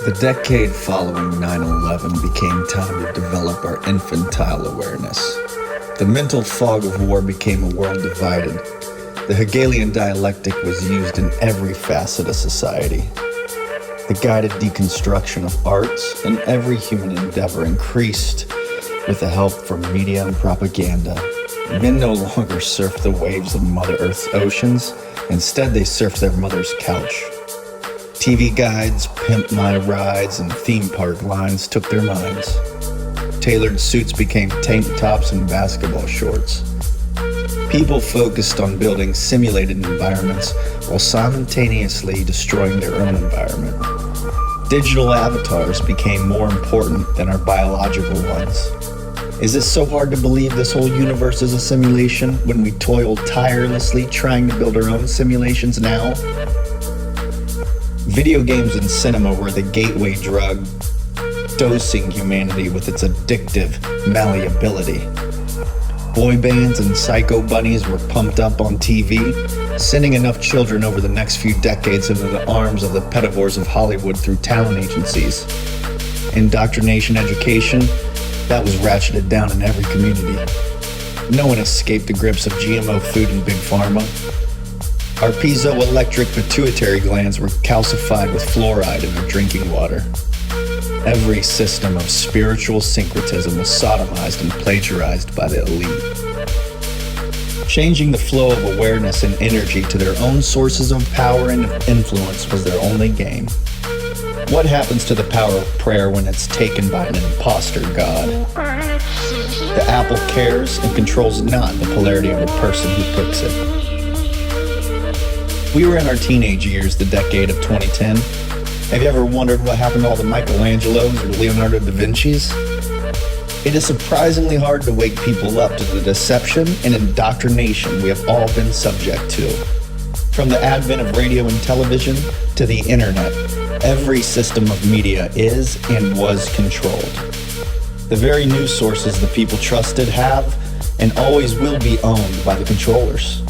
The decade following 9/11 became time to develop our infantile awareness. The mental fog of war became a world divided. The Hegelian dialectic was used in every facet of society. The guided deconstruction of arts and every human endeavor increased with the help from media and propaganda. Men no longer surfed the waves of Mother Earth's oceans. Instead, they surfed their mother's couch. TV guides, pimp my rides, and theme park lines took their minds. Tailored suits became tank tops and basketball shorts. People focused on building simulated environments while simultaneously destroying their own environment. Digital avatars became more important than our biological ones. Is it so hard to believe this whole universe is a simulation when we toil tirelessly trying to build our own simulations now? Video games and cinema were the gateway drug, dosing humanity with its addictive malleability. Boy bands and psycho bunnies were pumped up on TV, sending enough children over the next few decades into the arms of the pedivores of Hollywood through talent agencies. Indoctrination education, that was ratcheted down in every community. No one escaped the grips of GMO food and Big Pharma. Our piezoelectric pituitary glands were calcified with fluoride in our drinking water. Every system of spiritual syncretism was sodomized and plagiarized by the elite. Changing the flow of awareness and energy to their own sources of power and influence was their only game. What happens to the power of prayer when it's taken by an imposter god? The apple cares and controls not the polarity of the person who picks it. We were in our teenage years, the decade of 2010. Have you ever wondered what happened to all the Michelangelos or Leonardo da Vinci's? It is surprisingly hard to wake people up to the deception and indoctrination we have all been subject to. From the advent of radio and television to the internet, every system of media is and was controlled. The very news sources the people trusted have and always will be owned by the controllers.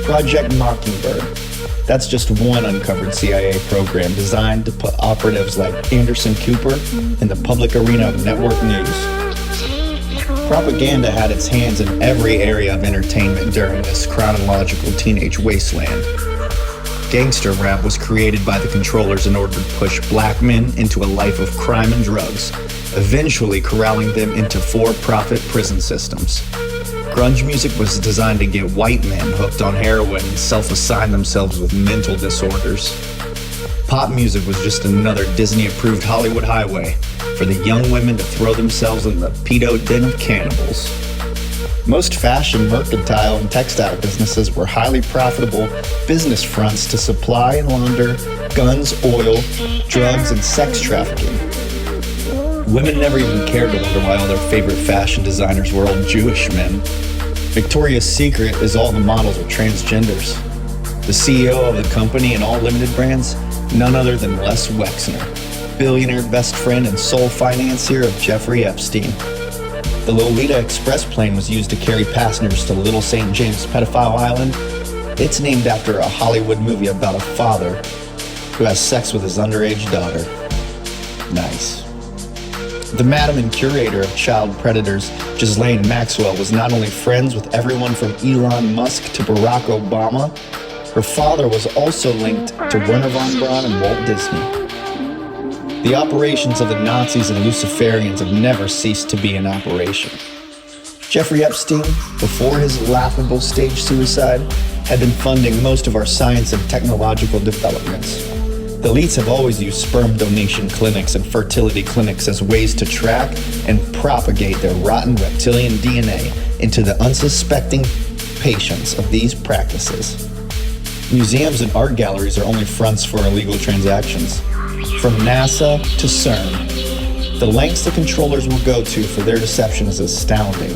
Project Mockingbird. That's just one uncovered CIA program designed to put operatives like Anderson Cooper in the public arena of network news. Propaganda had its hands in every area of entertainment during this chronological teenage wasteland. Gangster rap was created by the controllers in order to push black men into a life of crime and drugs, eventually corralling them into for-profit prison systems. Grunge music was designed to get white men hooked on heroin and self-assign themselves with mental disorders. Pop music was just another Disney-approved Hollywood highway for the young women to throw themselves in the pedo den of cannibals. Most fashion, mercantile, and textile businesses were highly profitable business fronts to supply and launder guns, oil, drugs, and sex trafficking. Women never even cared to wonder why all their favorite fashion designers were all Jewish men. Victoria's Secret is all the models are transgenders. The CEO of the company and all limited brands, none other than Les Wexner, billionaire best friend and sole financier of Jeffrey Epstein. The Lolita Express plane was used to carry passengers to Little St. James Pedophile Island. It's named after a Hollywood movie about a father who has sex with his underage daughter. Nice. The madam and curator of child predators, Ghislaine Maxwell, was not only friends with everyone from Elon Musk to Barack Obama, her father was also linked to Werner von Braun and Walt Disney. The operations of the Nazis and Luciferians have never ceased to be in operation. Jeffrey Epstein, before his laughable stage suicide, had been funding most of our science and technological developments. The elites have always used sperm donation clinics and fertility clinics as ways to track and propagate their rotten reptilian DNA into the unsuspecting patients of these practices. Museums and art galleries are only fronts for illegal transactions. From NASA to CERN, the lengths the controllers will go to for their deception is astounding.